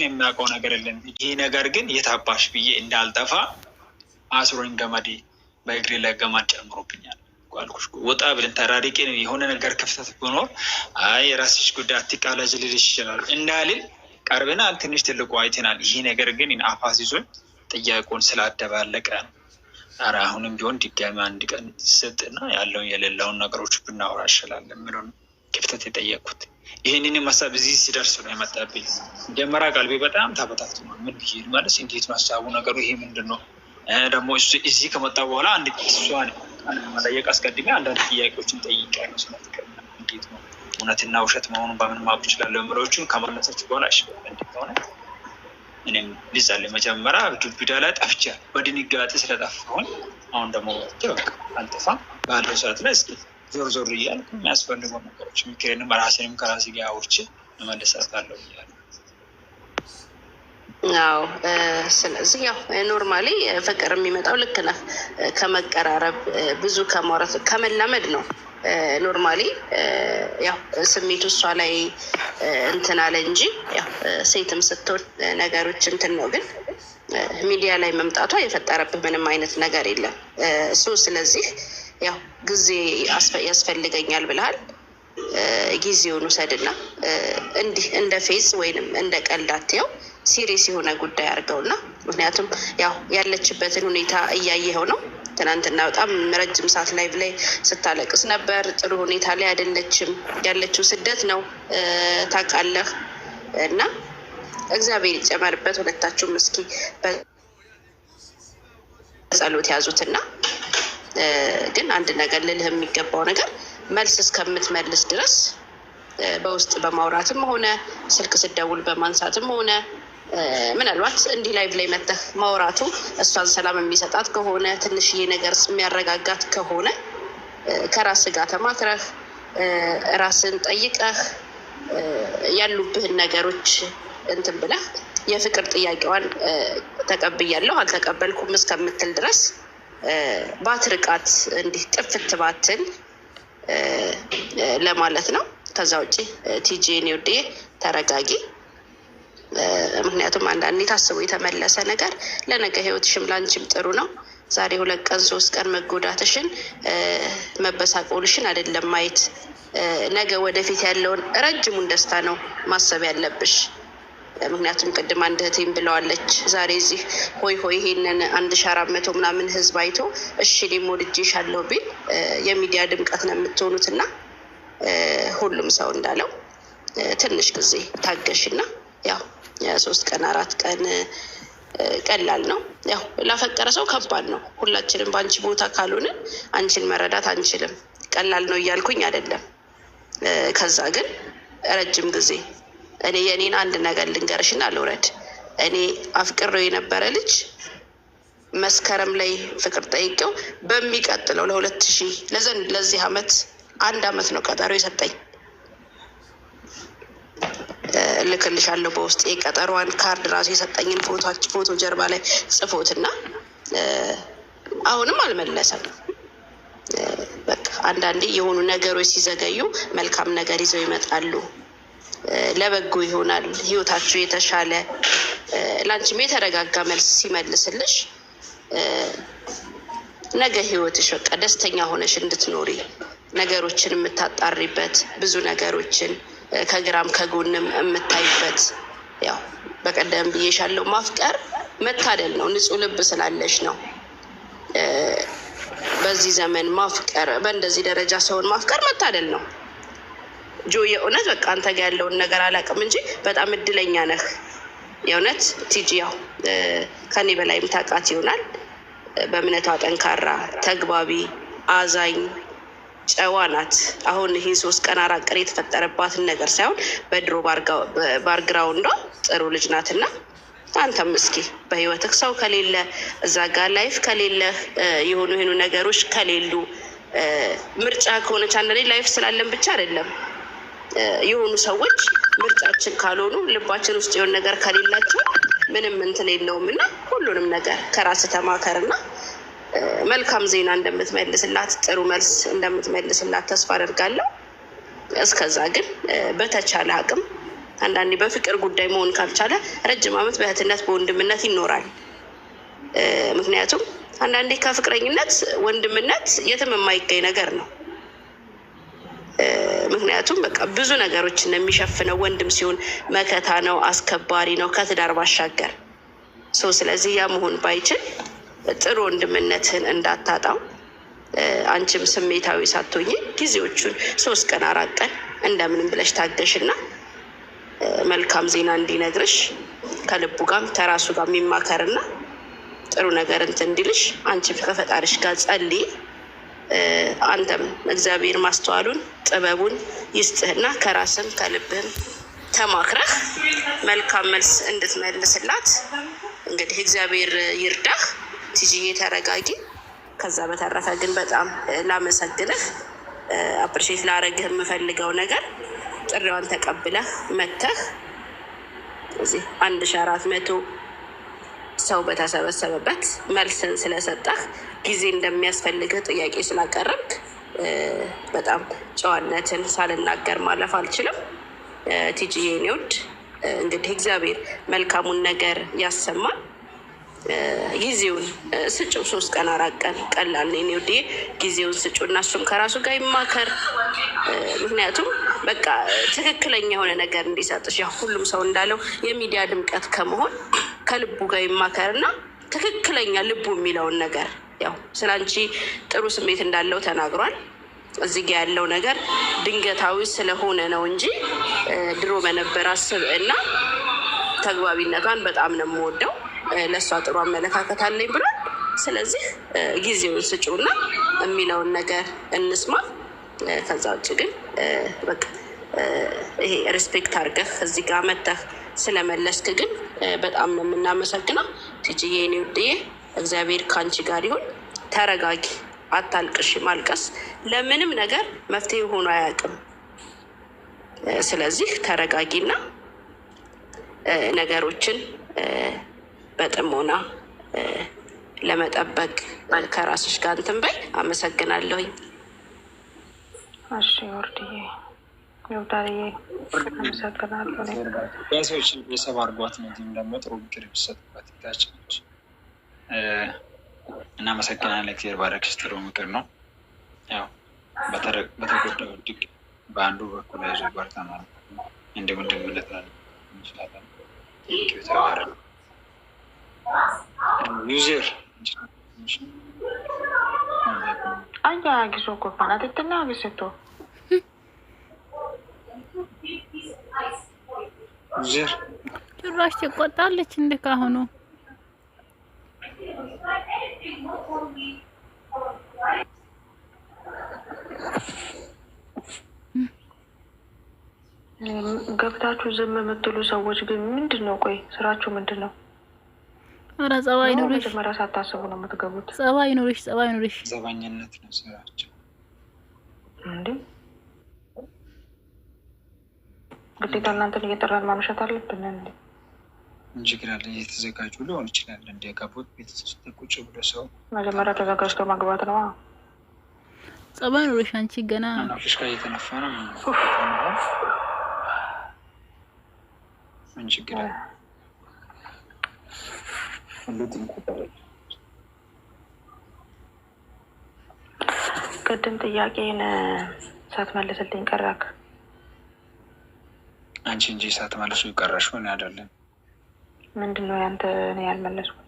የሚያውቀው ነገር የለም። ይህ ነገር ግን የታባሽ ብዬ እንዳልጠፋ አስሮኝ ገመዴ በእግሬ ላይ ገመድ ጨምሮብኛል። ጓልኩሽ ወጣ ብለን ተራሪቄ የሆነ ነገር ክፍተት ቢኖር አይ የራስሽ ጉዳይ አትቃለጅ ልልሽ ይችላል እንዳልል ቀርበናል። ትንሽ ትልቁ አይተናል። ይሄ ነገር ግን አፋስ ይዞኝ ጥያቄውን ስላደባለቀ ነው። ኧረ አሁንም ቢሆን ድጋሚ አንድ ቀን ስጥና ያለውን የሌላውን ነገሮች ብናወራ ይችላል የምለውን ክፍተት የጠየቅኩት። ይህንን ሀሳብ እዚህ ሲደርስ ነው የመጣብኝ። መጀመሪያ ቀልቤ በጣም ተበታትኗል። ምን ብዬ ማለት እንዴት ነው ሀሳቡ ነገሩ ይሄ ምንድን ነው? ደግሞ እዚህ ከመጣ በኋላ አንድ እሷን መጠየቅ አስቀድሜ አንዳንድ ጥያቄዎችን ጠይቄያለሁ። ስለ ፍቅር እንዴት ነው እውነትና ውሸት መሆኑን በምን ማወቅ እችላለሁ የምለዎችን ከመለሰች በኋላ እንዴት ሆነ እኔም ልጸልይ መጀመሪያ ዱብዳ ላይ ጠፍቻለሁ። በድንጋጤ ስለጠፋሁኝ አሁን ደግሞ በቃ አልጠፋም ባለው ሰዓት ላይ እስኪ ዞር ዞር እያልኩ የሚያስፈልጉ ነገሮች ምክሬንም ራሴንም ከራሴ ጋር አውርቼ እመልሳታለሁ እያለሁ። አዎ ስለዚህ ያው ኖርማሊ ፍቅር የሚመጣው ልክ ነህ ከመቀራረብ ብዙ ከማውራት ከመላመድ ነው። ኖርማሊ ያው ስሜቱ እሷ ላይ እንትን አለ እንጂ ያው ሴትም ስትሆን ነገሮች እንትን ነው። ግን ሚዲያ ላይ መምጣቷ የፈጠረብህ ምንም አይነት ነገር የለም እሱ። ስለዚህ ያው ጊዜ ያስፈልገኛል ብለሃል። ጊዜውን ውሰድና እንዲህ እንደ ፌዝ ወይንም እንደ ቀልድ አትየው፣ ሲሪየስ የሆነ ጉዳይ አድርገውና ምክንያቱም ያው ያለችበትን ሁኔታ እያየኸው ነው። ትናንትና በጣም ረጅም ሰዓት ላይ ብላይ ስታለቅስ ነበር። ጥሩ ሁኔታ ላይ አይደለችም። ያለችው ስደት ነው ታውቃለህ። እና እግዚአብሔር ይጨመርበት። ሁለታችሁም እስኪ በጸሎት ያዙትና ግን አንድ ነገር ልልህ የሚገባው ነገር መልስ እስከምትመልስ ድረስ በውስጥ በማውራትም ሆነ ስልክ ስደውል በማንሳትም ሆነ ምናልባት እንዲህ ላይቭ ላይ መጥተህ ማውራቱ እሷን ሰላም የሚሰጣት ከሆነ ትንሽዬ ነገር የሚያረጋጋት ከሆነ ከራስህ ጋር ተማክረህ ራስን ጠይቀህ ያሉብህን ነገሮች እንትን ብለህ የፍቅር ጥያቄዋን ተቀብያለሁ አልተቀበልኩም እስከምትል ድረስ ባትርቃት እንዲህ ጥፍት ባትል ለማለት ነው። ከዛ ውጭ ቲጂን ይወዴ ተረጋጊ። ምክንያቱም አንዳንዴ ታስቦ የተመለሰ ነገር ለነገ ህይወትሽም ላንቺም ጥሩ ነው። ዛሬ 2 ቀን 3 ቀን መጎዳትሽን መበሳቆልሽን አይደለም ማየት፣ ነገ ወደፊት ያለውን ረጅሙን ደስታ ነው ማሰብ ያለብሽ። ምክንያቱም ቅድም አንድ እህቴም ብለዋለች ዛሬ እዚህ ሆይ ይሄንን 1400 ምናምን ህዝብ አይቶ እሺ እኔም ወድጄሻለሁ ቢል የሚዲያ ድምቀት ነው የምትሆኑት። እና ሁሉም ሰው እንዳለው ትንሽ ጊዜ ታገሽና ያው 3 ቀን 4 ቀን ቀላል ነው። ያው ላፈቀረ ሰው ከባድ ነው። ሁላችንም በአንቺ ቦታ ካልሆነ አንቺን መረዳት አንችልም። ቀላል ነው እያልኩኝ አይደለም። ከዛ ግን ረጅም ጊዜ እኔ የኔን አንድ ነገር ልንገርሽና ልውረድ። እኔ አፍቅሬው የነበረ ልጅ መስከረም ላይ ፍቅር ጠይቄው በሚቀጥለው ለ2000 ለዚህ አመት 1 አመት ነው ቀጠሮ የሰጠኝ። ልክልሻለሁ በውስጥ የቀጠሯን ካርድ ራሱ የሰጠኝን ፎቶ ጀርባ ላይ ጽፎትና አሁንም አልመለሰም። በቃ አንዳንዴ የሆኑ ነገሮች ሲዘገዩ መልካም ነገር ይዘው ይመጣሉ። ለበጎ ይሆናል ህይወታችሁ የተሻለ ላንቺም የተረጋጋ መልስ ሲመልስልሽ ነገ ህይወትሽ በቃ ደስተኛ ሆነሽ እንድትኖሪ ነገሮችን የምታጣሪበት ብዙ ነገሮችን ከግራም ከጎንም የምታይበት። ያው በቀደም ብዬሻለሁ ማፍቀር መታደል ነው። ንጹህ ልብ ስላለሽ ነው። በዚህ ዘመን ማፍቀር በእንደዚህ ደረጃ ሰውን ማፍቀር መታደል ነው። ጆ የእውነት በቃ አንተ ጋር ያለውን ነገር አላውቅም እንጂ በጣም እድለኛ ነህ የእውነት። ቲጂ ያው ከኔ በላይም ታውቃት ይሆናል። በእምነቷ ጠንካራ፣ ተግባቢ፣ አዛኝ፣ ጨዋ ናት። አሁን ይሄ 3 ቀን 4 ቀን የተፈጠረባትን ነገር ሳይሆን በድሮ ባርግራውንዷ ጥሩ ልጅ ናትና አንተም እስኪ በህይወትህ ሰው ከሌለ እዛ ጋር ላይፍ ከሌለ የሆኑ ነገሮች ከሌሉ ምርጫ ከሆነች አንዳንዴ ላይፍ ስላለን ብቻ አይደለም የሆኑ ሰዎች ምርጫችን ካልሆኑ ልባችን ውስጥ የሆነ ነገር ከሌላቸው ምንም እንትን የለውም። እና ሁሉንም ነገር ከራስ ተማከርና መልካም ዜና እንደምትመልስላት ጥሩ መልስ እንደምትመልስላት ተስፋ አደርጋለሁ። እስከዛ ግን በተቻለ አቅም አንዳንዴ በፍቅር ጉዳይ መሆን ካልቻለ ረጅም ዓመት በእህትነት በወንድምነት ይኖራል። ምክንያቱም አንዳንዴ ከፍቅረኝነት ወንድምነት የትም የማይገኝ ነገር ነው። ምክንያቱም በቃ ብዙ ነገሮችን የሚሸፍነው ወንድም ሲሆን መከታ ነው፣ አስከባሪ ነው ከትዳር ባሻገር ሰው። ስለዚህ ያ መሆን ባይችል ጥሩ ወንድምነትን እንዳታጣው አንቺም ስሜታዊ ሳትሆኝ ጊዜዎቹን 3 ቀን 4 ቀን እንደምንም ብለሽ ታገሽና መልካም ዜና እንዲነግርሽ ከልቡ ጋርም ተራሱ ጋር የሚማከርና ጥሩ ነገር እንትን እንዲልሽ አንቺም ከፈጣሪሽ ጋር ጸልይ። አንተም እግዚአብሔር ማስተዋሉን ጥበቡን ይስጥህና ከራስም ከልብህም ተማክረህ መልካም መልስ እንድትመልስላት እንግዲህ እግዚአብሔር ይርዳህ። ቲጂዬ ተረጋጊ። ከዛ በተረፈ ግን በጣም ላመሰግንህ አፕሪሼት ላረግህ የምፈልገው ነገር ጥሪዋን ተቀብለህ መተህ እዚህ 1400 ሰው በተሰበሰበበት መልስን ስለሰጠህ ጊዜ እንደሚያስፈልግህ ጥያቄ ስላቀረብክ በጣም ጨዋነትን ሳልናገር ማለፍ አልችልም። ቲጂዬ እኔ ውድ እንግዲህ እግዚአብሔር መልካሙን ነገር ያሰማል። ጊዜውን ስጭው 3 ቀን 4 ቀን ቀላል ነው። እኔ ውድ ጊዜውን ስጩ እና እሱም ከራሱ ጋር ይማከር። ምክንያቱም በቃ ትክክለኛ የሆነ ነገር እንዲሰጥሽ ያው ሁሉም ሰው እንዳለው የሚዲያ ድምቀት ከመሆን ከልቡ ጋር ይማከርና ትክክለኛ ልቡ የሚለውን ነገር ያው ስላንቺ ጥሩ ስሜት እንዳለው ተናግሯል። እዚህ ጋ ያለው ነገር ድንገታዊ ስለሆነ ነው እንጂ ድሮ በነበረ ስብዕና ተግባቢነቷን በጣም ነው የምወደው፣ ለእሷ ጥሩ አመለካከት አለኝ ብሏል። ስለዚህ ጊዜውን ስጪውና የሚለውን ነገር እንስማ። ከዛ ውጭ ግን በቃ ይሄ ሪስፔክት አድርገህ እዚህ ጋር መተህ ስለመለስክ ግን በጣም ነው የምናመሰግነው። ቲጂዬ እኔ ውድዬ እግዚአብሔር ከአንቺ ጋር ይሁን። ተረጋጊ፣ አታልቅሽ። ማልቀስ ለምንም ነገር መፍትሄ ሆኖ አያውቅም። ስለዚህ ተረጋጊና ነገሮችን በጥሞና ለመጠበቅ ከራስሽ ጋር እንትን በይ። አመሰግናለሁኝ። እሺ ወርድዬ ይወዳልዬ አመሰግናለሁ። ሰዎች የሰብ አርጓት ነው ደግሞ ጥሩ ምክር የሚሰጥበት ታችነች። እናመሰግናለን። እግዚአብሔር ባረክሽ። ጥሩ ምክር ነው። ያው በተጎዳው እጅግ በአንዱ በኩል ያዙ ባርታ ማለት እንደምንድምለት እንችላለን። ተባረ ዩዘር አያ ጊዞ ኮፋናት እትና ግስቶ ዩዘር ጭራሽ ትቆጣለች እንደ ካሁኑ። ገብታችሁ ዝም የምትሉ ሰዎች ግን ምንድን ነው? ቆይ ስራችሁ ምንድን ነው? ኧረ ጸባይ ኑሪሽ። መጀመሪያ ሳታስቡ ነው የምትገቡት። ጸባይ ኑሪሽ፣ ጸባይ ኑሪሽ። ዘባኝነት ነው ስራቸው እንዴ? ግዴታ እናንተን እየጠራን ማምሸት አለብን እንዴ? ችግር አለ። እየተዘጋጁ ሊሆን ይችላል። እንዲያጋቡት ቤተሰብ ቁጭ ብሎ ሰው መጀመሪያ ተዘጋጅቶ ማግባት ነው። ጸባይ ኑሪሽ። አንቺ ገና ፍሽካ እየተነፋ ነው። ምን ችግር አለ? ቅድም ጥያቄን ሳትመልስልኝ ቀረክ። አንቺ እንጂ ሳትመልሱ ይቀረሽ ሆነ አይደለም። ምንድን ነው ያንተ? እኔ ያልመለስኩት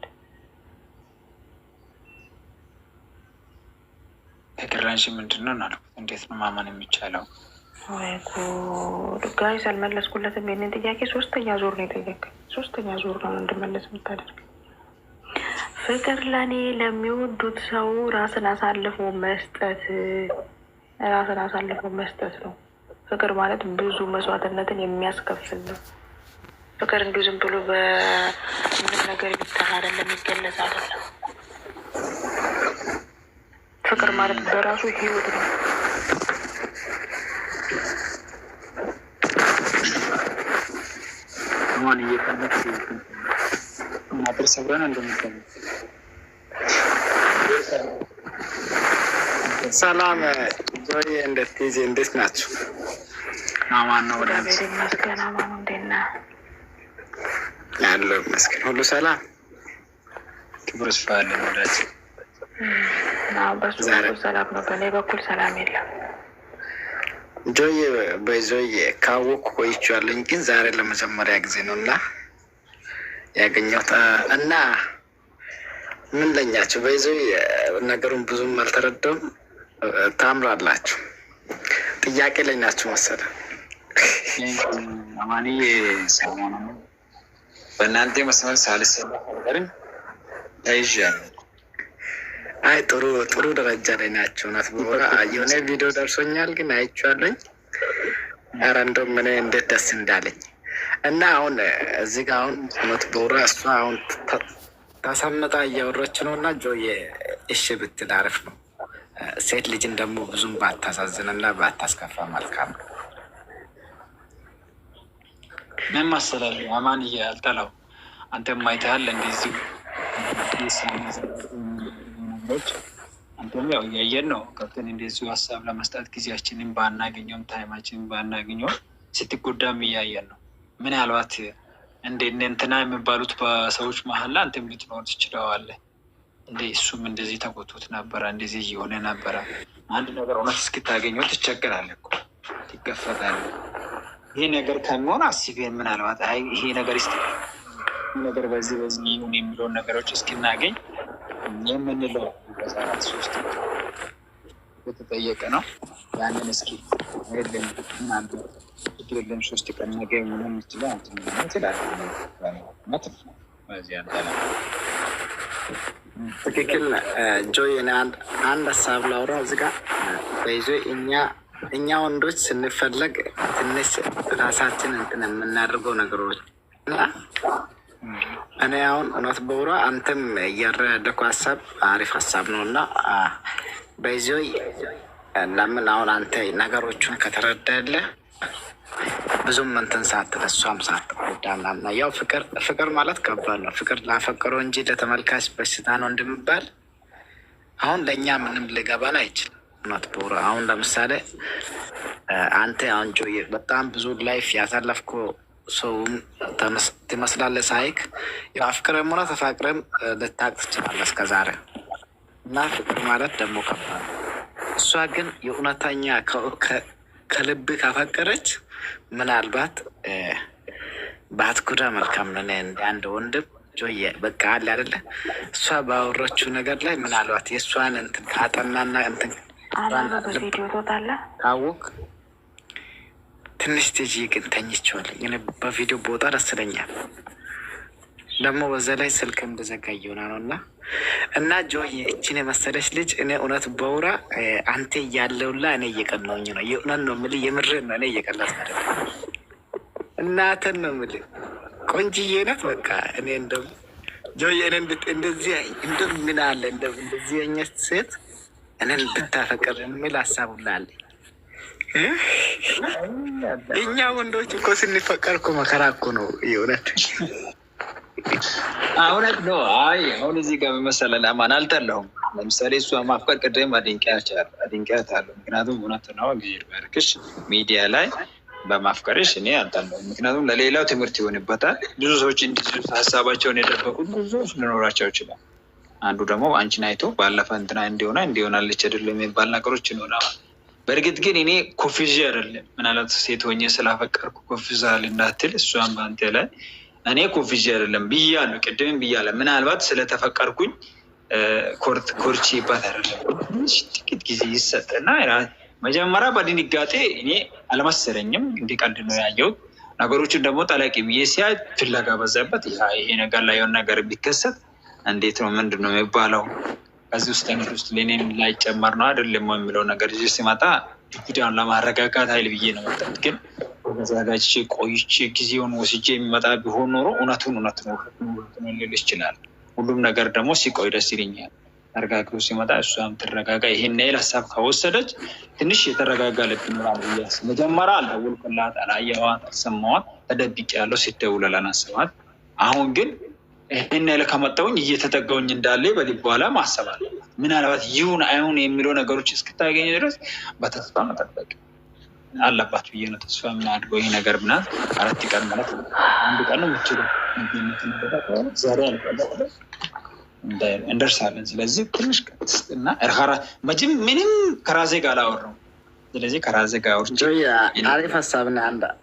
ከቅራንሽ ምንድን ነው አልኩት። እንዴት ነው ማመን የሚቻለው? ወይ ጉድ ጋይስ፣ አልመለስኩለትም። ይህንን ጥያቄ 3ኛ ዙር ነው የጠየቀኝ። 3ኛ ዙር ነው እንድመለስ የምታደርግ። ፍቅር ለእኔ ለሚወዱት ሰው ራስን አሳልፎ መስጠት፣ ራስን አሳልፎ መስጠት ነው። ፍቅር ማለት ብዙ መስዋዕትነትን የሚያስከፍል ነው። ፍቅር እንዲሁ ዝም ብሎ በምንም ነገር የሚጠራ አይደለም፣ የሚገለጽ አይደለም። ፍቅር ማለት በራሱ ህይወት ነው። ማን እየቀነች እናብር ሰብረን እንደሚገኝ ሰላም ዞዬ፣ እንዴት ናችሁ? አማን ነው ወዳጅ እግዚአብሔር ይመስገን። አማኑ እንዴት ነህ? ያለው ይመስገን ሁሉ ሰላም። ክብር ይስፋ ያለን ወዳጅ። በሱ በኩል ሰላም ነው፣ በእኔ በኩል ሰላም የለም። ጆዬ በዞዬ ካወቅኩ ቆይቼዋለሁኝ፣ ግን ዛሬ ለመጀመሪያ ጊዜ ነው እና ያገኘሁት እና ምን ለኛቸው በዞዬ ነገሩን ብዙም አልተረዳውም። ታምራላችሁ። ጥያቄ ላይ ናችሁ መሰለህ። አማንዬ ሰላም ነው። በእናንተ መስመር ሳልሰማ ነገርን ተይዣለሁ። አይ ጥሩ ደረጃ ላይ ናቸው። እውነት በሆነ የሆነ ቪዲዮ ደርሶኛል፣ ግን አይቼዋለሁኝ። ኧረ እንደውም እኔ እንዴት ደስ እንዳለኝ እና አሁን እዚህ ጋር አሁን እውነት በሆነ እሷ አሁን ተሰምጣ እያወራች ነው እና ጆዬ እሺ ብትል አሪፍ ነው። ሴት ልጅን ደግሞ ብዙም ባታሳዝንና ባታስከፋ መልካም ነው። ምን መሰለህ አማንዬ፣ አልጠላው አንተም አይተሃል እንደዚህ ነገሮች አንተም ያው እያየን ነው። ገብተን እንደዚሁ ሀሳብ ለመስጠት ጊዜያችንን ባናገኘውም ታይማችንን ባናገኘውም ስትጎዳም እያየን ነው። ምናልባት እንደ እንትና የሚባሉት በሰዎች መሀል ላይ አንተም ልትኖር ትችለዋለህ። እንደ እሱም እንደዚህ ተጎቶት ነበረ፣ እንደዚህ እየሆነ ነበረ። አንድ ነገር እውነት እስክታገኘው ትቸገራለህ እኮ ትገፈታለህ። ይሄ ነገር ከሚሆን አስቤን ምናልባት አይ ይሄ ነገር ነገር በዚህ ይሁን የሚለውን ነገሮች እስክናገኝ የምንለው በሰራት 3 የተጠየቀ ነው። ያንን እስኪ ሄድልን ምናልባት ችግርልን 3 ቀን ነገ ምንም ይችላል ይችላል መጥፍ ነው። በዚህ አንተላ ትክክል ጆይ። አንድ ሀሳብ ላውራ እዚህ ጋር በይዞ እኛ ወንዶች ስንፈለግ ትንሽ ራሳችን እንትን የምናደርገው ነገሮች እና እኔ አሁን እውነት በውራ አንተም እያረደኩ ሀሳብ አሪፍ ሀሳብ ነው እና በይዞይ ለምን አሁን አንተ ነገሮቹን ከተረዳለ ብዙም እንትን ሳትል እሷም ሳትጎዳ ምናምን ያው ፍቅር ማለት ከባድ ነው። ፍቅር ላፈቀረው እንጂ ለተመልካች በሽታ ነው እንደሚባል አሁን ለእኛ ምንም ልገባን አይችልም። እውነት በውራ አሁን ለምሳሌ አንተ አሁን ጆዬ በጣም ብዙ ላይፍ ያሳለፍኮ ሰውም ትመስላለህ ሳይክ ያው አፍቅረም ሆነ ተፋቅረም ልታቅ ትችላለህ እስከዛሬ እና ፍቅር ማለት ደግሞ ከባድ ነው። እሷ ግን የእውነተኛ ከልብ ካፈቀረች ምናልባት ባትጎዳ መልካም ነው። እንደ አንድ ወንድም ጆዬ በቃ አለ አይደለ እሷ ባወራችው ነገር ላይ ምናልባት የእሷን እንትን ካጠናና እንትን ቪዲዮ ትወጣለህ ካወቅ ትንሽ ቴጂ ግን ተኝቼዋለሁ። በቪዲዮ ቦታ ደስ ይለኛል። ደግሞ በዛ ላይ ስልክ እንደዘጋ እየሆነ ነው እና ጆዬ እችን የመሰለች ልጅ እኔ እውነት በውራ አንተ እያለውላ እኔ እየቀናሁኝ ነው። የእውነት ነው የምልህ፣ የምሬን ነው። እኔ እየቀላት ማለት እናትን ነው የምልህ። ቆንጅዬ ናት በቃ። እኔ እንደው ጆዬ እኔ እንደዚህ ምን አለ እንደዚህ አይነት ሴት እኔን ብታፈቅር የሚል ሀሳብ ሁላ አለኝ። እኛ ወንዶች እኮ ስንፈቀር እኮ መከራ እኮ ነው የእውነት እውነት ነው። አይ አሁን እዚህ ጋር በመሰለህ አማን አልጠላሁም። ለምሳሌ እሷ ማፍቀር ቅድም አድንቄያታለሁ። ምክንያቱም እውነት ነው እግዚአብሔር ባርክሽ ሚዲያ ላይ በማፍቀርሽ እኔ አልጠላሁም። ምክንያቱም ለሌላው ትምህርት ይሆንበታል። ብዙ ሰዎች እንዲህ ሀሳባቸውን የደበቁት ብዙ ሰዎች ሊኖራቸው ይችላል። አንዱ ደግሞ አንቺን አይቶ ባለፈ እንትና እንዲሆናለች አይደለም የሚባል ነገሮች ይኖራል። በእርግጥ ግን እኔ ኮፊዥ አይደለም ምናልባት ሴት ሆኜ ስላፈቀርኩ ኮፊዛል እንዳትል እሷን በአንተ ላይ እኔ ኮፊዥ አይደለም ብያለሁ። ቅድምም ብያለሁ። ምናልባት ስለተፈቀርኩኝ ኮርቼባት አይደለም። ጥቂት ጊዜ ይሰጥና መጀመሪያ በድንጋጤ እኔ አልመሰለኝም። እንዲቀልድ ነው ያየሁት። ነገሮችን ደግሞ ጠላቂ ብዬ ሲያይ ፍለጋ በዛበት። ይሄ ነገር ላይ የሆነ ነገር ቢከሰት እንዴት ነው ምንድን ነው የሚባለው? ከዚህ ውስጥ እንግዲህ ውስጥ ሌኔን ላይጨመር ነው አይደለም የሚለው ነገር ይዤ ሲመጣ ጊዳውን ለማረጋጋት ኃይል ብዬ ነው መጣት። ግን ተዘጋጅቼ ቆይቼ ጊዜውን ወስጄ የሚመጣ ቢሆን ኖሮ እውነቱን ሊል ይችላል። ሁሉም ነገር ደግሞ ሲቆይ ደስ ይለኛል። ተረጋግቶ ሲመጣ እሷም ትረጋጋ። ይሄን ያህል ሀሳብ ከወሰደች ትንሽ የተረጋጋ ልብ ይኖራል ብያስ መጀመሪያ አልደወልኩላት፣ አላየኋት፣ አልሰማኋት፣ ተደብቄያለሁ። ሲደውል አላነሳኋት። አሁን ግን ይህን ያህል ከመጣሁኝ እየተጠጋሁኝ እንዳለ በልቧ ላይ ማሰብ አለባት። ምናልባት ይሁን አይሁን የሚለው ነገሮች እስክታገኝ ድረስ በተስፋ መጠበቅ አለባት ብዬ ነው ተስፋ የምናደርገው። ይሄ ነገር ምናምን 4 ቀን ማለት ነው 1 ቀን ነው የምችለው ዛሬ አልቀበለ እንደርሳለን። ስለዚህ ትንሽ ቀጥስና እርሃራ መቼም ምንም ከራሴ ጋር አላወራም። ስለዚህ ከራሴ ጋር አውርቼ አሪፍ ሀሳብና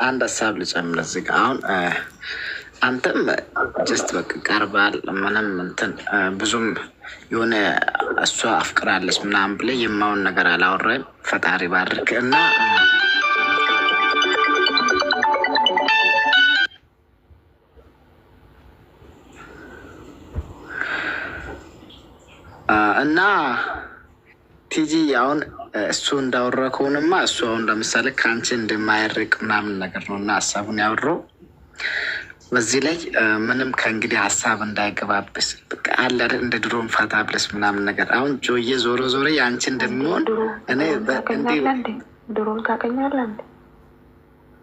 አንድ ሀሳብ ልጨምር እዚህ ጋር። አሁን አንተም ጀስት በቃ ቀርባል ምንም እንትን ብዙም የሆነ እሷ አፍቅራለች ምናምን ብለህ የማውን ነገር አላወራም። ፈጣሪ ባርክ እና ቲጂ አሁን እሱ እንዳወራ ከሆነማ እሱ አሁን ለምሳሌ ከአንቺ እንደማይርቅ ምናምን ነገር ነው እና ሀሳቡን ያወራው በዚህ ላይ ምንም ከእንግዲህ ሀሳብ እንዳይገባብስ በቃ አለ እንደ ድሮም ፈታ ብለስ ምናምን ነገር። አሁን ጆዬ ዞሮ ዞሮ የአንቺ እንደሚሆን እኔ ድሮም ታውቀኛለህ።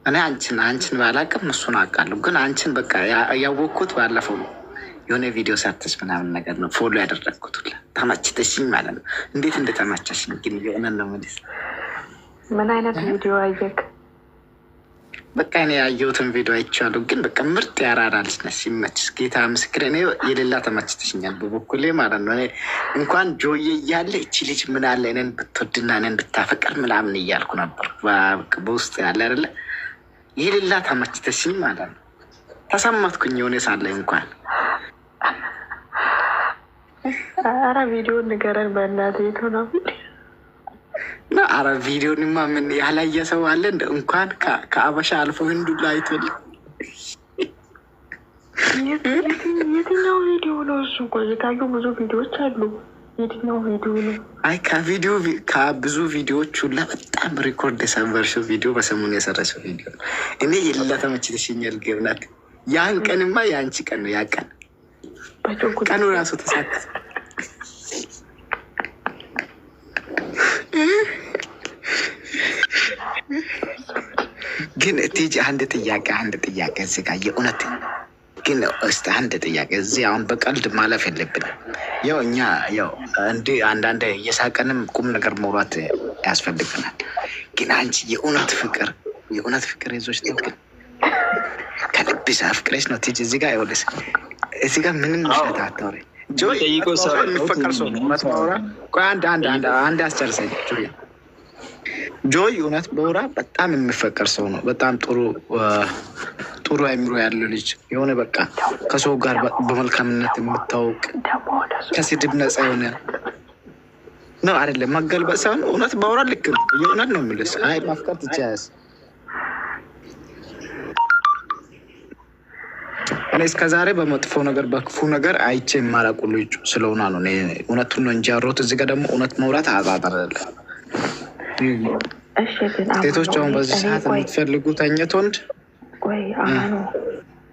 እኔ አንቺን ባላቅም እሱን አውቃለሁ። ግን አንቺን በቃ ያወቅኩት ባለፈው ነው። የሆነ ቪዲዮ ሰርተሽ ምናምን ነገር ነው ፎሎ ያደረግኩት። ሁላ ተመችተሽኝ ማለት ነው። እንዴት እንደተመቸሽኝ ግን የሆነ ነው የምልሽ። ምን አይነት ቪዲዮ አየክ? በቃ እኔ ያየሁትን ቪዲዮ አይቼዋለሁ። ግን በቃ ምርጥ ያራዳ ልጅ ነሽ። ሲመችሽ ጌታ ምስክር። እኔ የሌላ ተመችተሽኛል በበኩሌ ማለት ነው። እኔ እንኳን ጆዬ እያለ እቺ ልጅ ምን አለ እኔን ብትወድና እኔን ብታፈቅር ምናምን እያልኩ ነበር በውስጥ ያለ አይደለ። የሌላ ተመችተሽኝ ማለት ነው። ተሰማትኩኝ የሆነ ሳለኝ እንኳን አረ ቪዲዮ ንገረን በእናትህ የት ነው ነው? አረ ቪዲዮንማ ምን ያላየ ሰው አለ? እንኳን ከአበሻ አልፎ ህንዱ ላይ አይቶል። የትኛው ቪዲዮ ነው እሱ? ቆይ የታዩ ብዙ ቪዲዮዎች አሉ። የትኛው ቪዲዮ ነው? አይ ከብዙ ቪዲዮዎች ሁላ በጣም ሪኮርድ የሰበርሽው ቪዲዮ በሰሞኑ የሰራሽው ቪዲዮ ነው። እኔ የሌላ ተመችተሽኛል። ገብናት ያን ቀንማ የአንቺ ቀን ነው። ያ ቀን ቀኑ ራሱ ተሳካ። ግን ቲጂ አንድ ጥያቄ እዚህ ጋር የእውነት ግን እስቲ አንድ ጥያቄ እዚህ አሁን በቀልድ ማለፍ የለብንም። ያው እኛ እንዲህ አንዳንድ እየሳቀንም ቁም ነገር መውራት ያስፈልገናል። ግን አንቺ የእውነት ፍቅር ይዞች ነው? ግን ከልብሽ አፍቅረሽ ነው ቲጂ? እዚህ ጋር ይኸውልሽ እዚህ ጋር ምንም ውሸት አታውሪ። ጆይ የሚፈቀር ሰው ነው። ቆይ አንድ አስጨርሰኝ ጆይ እውነት በውራ በጣም የሚፈቀር ሰው ነው። በጣም ጥሩ አይምሮ ያለው ልጅ የሆነ በቃ ከሰው ጋር በመልካምነት የምታወቅ ከስድብ ነፃ የሆነ ነው አይደለም። መገልበጥ ሳይሆን እውነት በውራ ልክ ነው። የእውነት ነው የምልሽ። አይ ማፍቀር ትችያለሽ። እኔ እስከዛሬ በመጥፎ ነገር በክፉ ነገር አይቼ የማላውቅ ልጅ ስለሆነ ነው። እውነቱን ነው እንጂ ያወራሁት። እዚህ ጋር ደግሞ እውነት መውራት አዛጣር አይደለም። ሴቶች አሁን በዚህ ሰዓት የምትፈልጉት አይነት ወንድ ወይ አሁን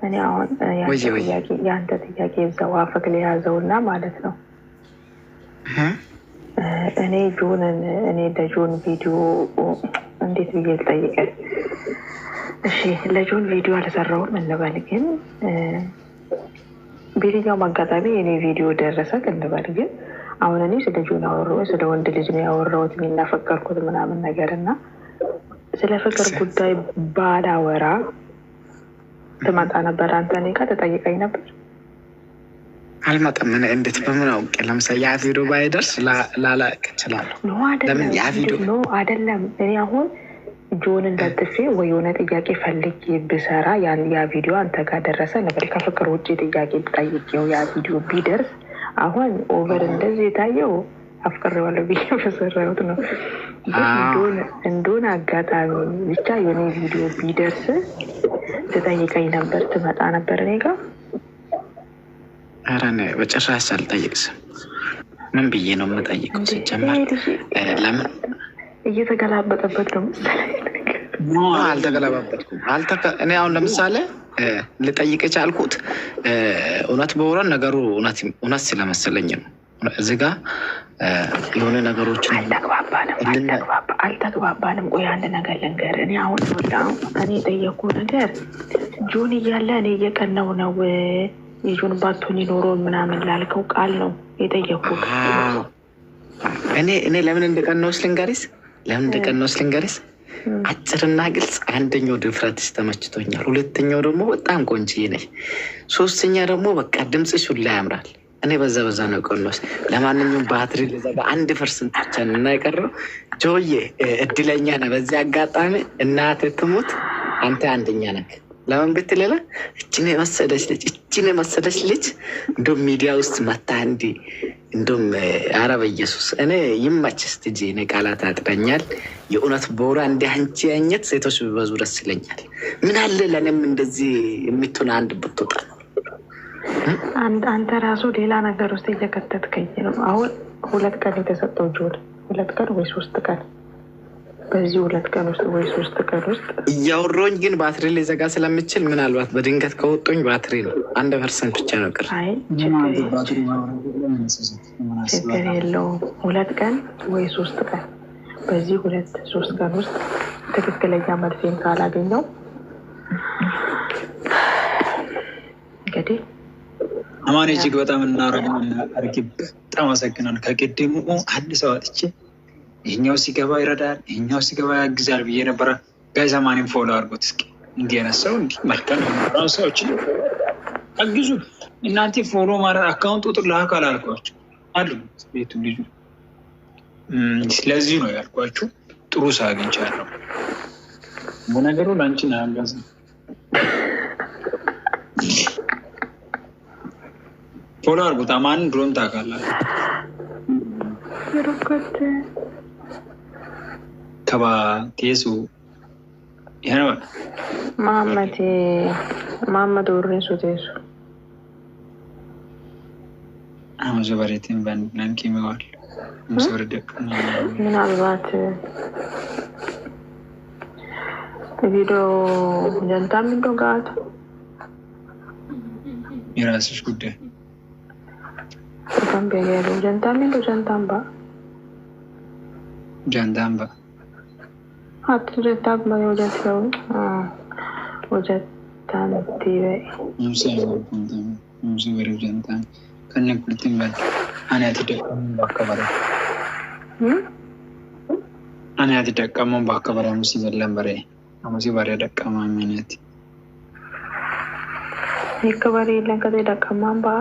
እኔ አሁን የአንተ ጥያቄ እዛው አፈክ ላይ ያዘውና ማለት ነው። እኔ ለጆን ቪዲዮ እንዴት ብዬ ልጠይቅህ? እሺ ለጆን ቪዲዮ አልሰራውም እንበል፣ ግን በየትኛውም አጋጣሚ እኔ ቪዲዮ ደረሰ እንበል። ግን አሁን እኔ ስለ ጆን አወራሁ፣ ስለ ወንድ ልጅ ነው ያወራሁት እናፈቀርኩት ምናምን ነገር እና ስለ ፍቅር ጉዳይ ባላወራ ትመጣ ነበር አንተ እኔ ጋር ተጠይቀኝ ነበር? አልመጣም። እንዴት በምን አውቄ? ለምሳሌ ያ ቪዲዮ ባይደርስ ላላቅ እችላለሁ። ለምን ያ ቪዲዮ ነው አይደለም። እኔ አሁን ጆን እንዳትፌ ወይ የሆነ ጥያቄ ፈልጌ ብሰራ ያ ቪዲዮ አንተ ጋር ደረሰ ነበር። ከፍቅር ውጭ ጥያቄ ብጠይቄው ያ ቪዲዮ ቢደርስ አሁን ኦቨር እንደዚህ የታየው አፍቅሬዋለሁ ብዬ በሰራሁት ነው። እንደሆነ አጋጣሚ ብቻ የሆነ ቪዲዮ ቢደርስ ትጠይቀኝ ነበር፣ ትመጣ ነበር እኔ ጋር። ኧረ እኔ በጭራሽ አልጠይቅስም። ምን ብዬ ነው የምጠይቀው? ሲጀመር ለምን እየተገላበጠበት ነው? አልተገላባበጥኩም። እኔ አሁን ለምሳሌ ልጠይቅ የቻልኩት እውነት በወረን ነገሩ እውነት ስለመሰለኝ ነው። እዚህ ጋ የሆነ ነገሮችን አልተግባባንም። ቆይ አንድ ነገር ልንገርህ። እኔ አሁን እኔ የጠየኩ ነገር ጆን እያለ እኔ እየቀናው ነው የጆን ባቶን ይኖረው ምናምን ላልከው ቃል ነው የጠየኩ። እኔ ለምን እንደቀናውስ ልንገርሽ። አጭርና ግልጽ። አንደኛው ድፍረትሽ ተመችቶኛል። ሁለተኛው ደግሞ በጣም ቆንጆዬ ነሽ። ሶስተኛ ደግሞ በቃ ድምፅሽ ሁላ ያምራል። እኔ በዛ ነው ቀኖስ። ለማንኛውም ባትሪ ልዘጋ 1% ብቻ እና የቀረው ጆዬ እድለኛ ነህ። በዚህ አጋጣሚ እናትህ ትሙት አንተ አንደኛ ነህ። ለምን ብትለለ እችን የመሰለች ልጅ እንደውም ሚዲያ ውስጥ መታ እንዲ እንደውም ኧረ በኢየሱስ እኔ ይመችስ ትጂ። እኔ ቃላት ያጥረኛል የእውነት በወራ እንዲ አንቺ አይነት ሴቶች ቢበዙ ደስ ይለኛል። ምን አለ ለእኔም እንደዚህ የምትሆን አንድ ብትወጣ ነው። አንተ ራሱ ሌላ ነገር ውስጥ እየከተትከኝ ነው። አሁን 2 ቀን የተሰጠው ጆል 2 ቀን ወይ 3 ቀን በዚህ 2 ቀን ውስጥ ወይ 3 ቀን ውስጥ እያወራሁኝ ግን ባትሪ ሊዘጋ ስለምችል ምናልባት በድንገት ከወጡኝ ባትሪ ነው 1% ብቻ ነው ቅር። አይ ችግር የለውም። 2 ቀን ወይ 3 ቀን በዚህ 2-3 ቀን ውስጥ ትክክለኛ መልሴን ካላገኘው እንግዲህ አማን እጅግ በጣም እናረግብ በጣም አመሰግናለሁ። ከቅድሙ አንድ ሰው አጥቼ ይሄኛው ሲገባ ይረዳል፣ ይሄኛው ሲገባ ያግዛል ብዬ ነበረ። ጋይስ አማንም ፎሎ አድርጎት እስኪ እንዲያነሳው እንዲ መልካም ሰዎች አግዙ። እናንተ ፎሎ ማለት አካውንት ቁጥር ለአካል አልኳቸው አሉ ቤቱ ልጁ። ስለዚህ ነው ያልኳችሁ። ጥሩ ሰው አግኝቻለሁ። በነገሩ ላንቺ ነው ያጋዘ ፎሎ አድርጉት። አማን ድሮን ታውቃላችሁ። ሩከት ከባ ቴሱ ያው መሐመድ ወሬን ሱቴሱ አሁን ዘበሬትን ባንክ ይመዋል መስወርደቅ ምናልባት ቪዲዮ ጀንታም እንደጋት የራስሽ ጉዳይ Cambiare Jantamba. Hattu Jantamba Ujatantive. I'm sorry, Jantan. Connect with him. Anati come back over Musiva Lambere. Amusivare Dakama minute. Recovery like a Dakamamba.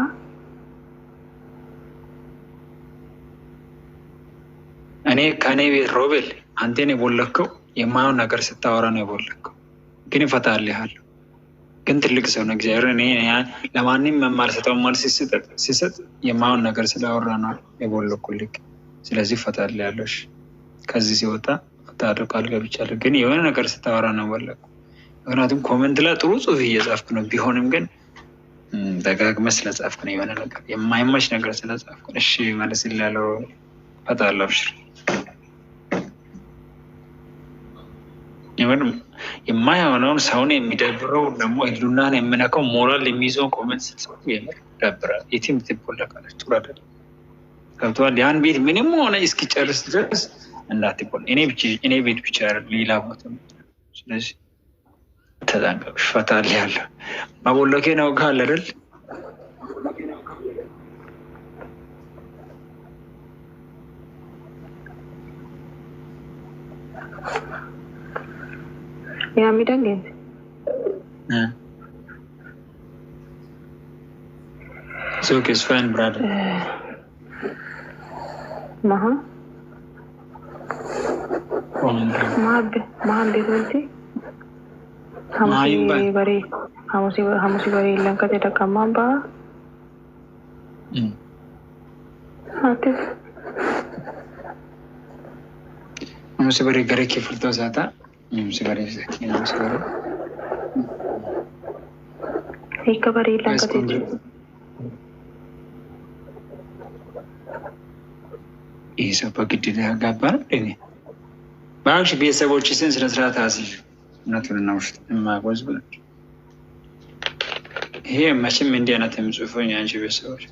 እኔ ከኔ ቤት ሮቤል አንተን የቦለከው የማየው ነገር ስታወራ ነው የቦለከው። ግን ይፈታልሃል። ግን ትልቅ ሰው ነው እግዚአብሔር። እኔ ለማንም መማር ሰጠው ማለት ሲሰጥ የማየው ነገር ስላወራ ነው የቦለኩልክ። ስለዚህ ይፈታልሃለሽ። ከዚህ ሲወጣ ታደርቃል ገብቻለሁ። ግን የሆነ ነገር ስታወራ ነው የቦለከው። ምክንያቱም ኮሜንት ላይ ጥሩ ጽሁፍ እየጻፍክ ነው። ቢሆንም ግን ደጋግመህ ስለጻፍክ ነው የሆነ ነገር የማይመች ነገር ስለጻፍክ ነው። እሺ ማለት ይላለው ፈታለሽ። የማይሆነውን ሰውን የሚደብረው ደግሞ ህሉናን የምነካው ሞራል የሚይዘው ኮመንት ስትጽፉ ይደብራል። የትም ትቦለቃለች። ጥሩ አይደለም። ገብቶሃል? ያን ቤት ምንም ሆነ እስኪጨርስ ድረስ እንዳትቦል። እኔ ቤት ብቻ ሌላ ቦታ። ስለዚህ ተጠንቀቅ። ፈታል ያለ ማቦለኬ ነው ካለ አይደል? Yeah, me done it. It's okay, it's fine, brother. Maha Bhunti. Hamusi bari Lanka de Kamamba. Hamusi bari Gareki Furtosata. Recovery Lanka. Is a pocket to the Gabbar. Bash be a savochi since Rasratas. Not to know my was good. Here, Machine Indiana Thames before you answer your sword.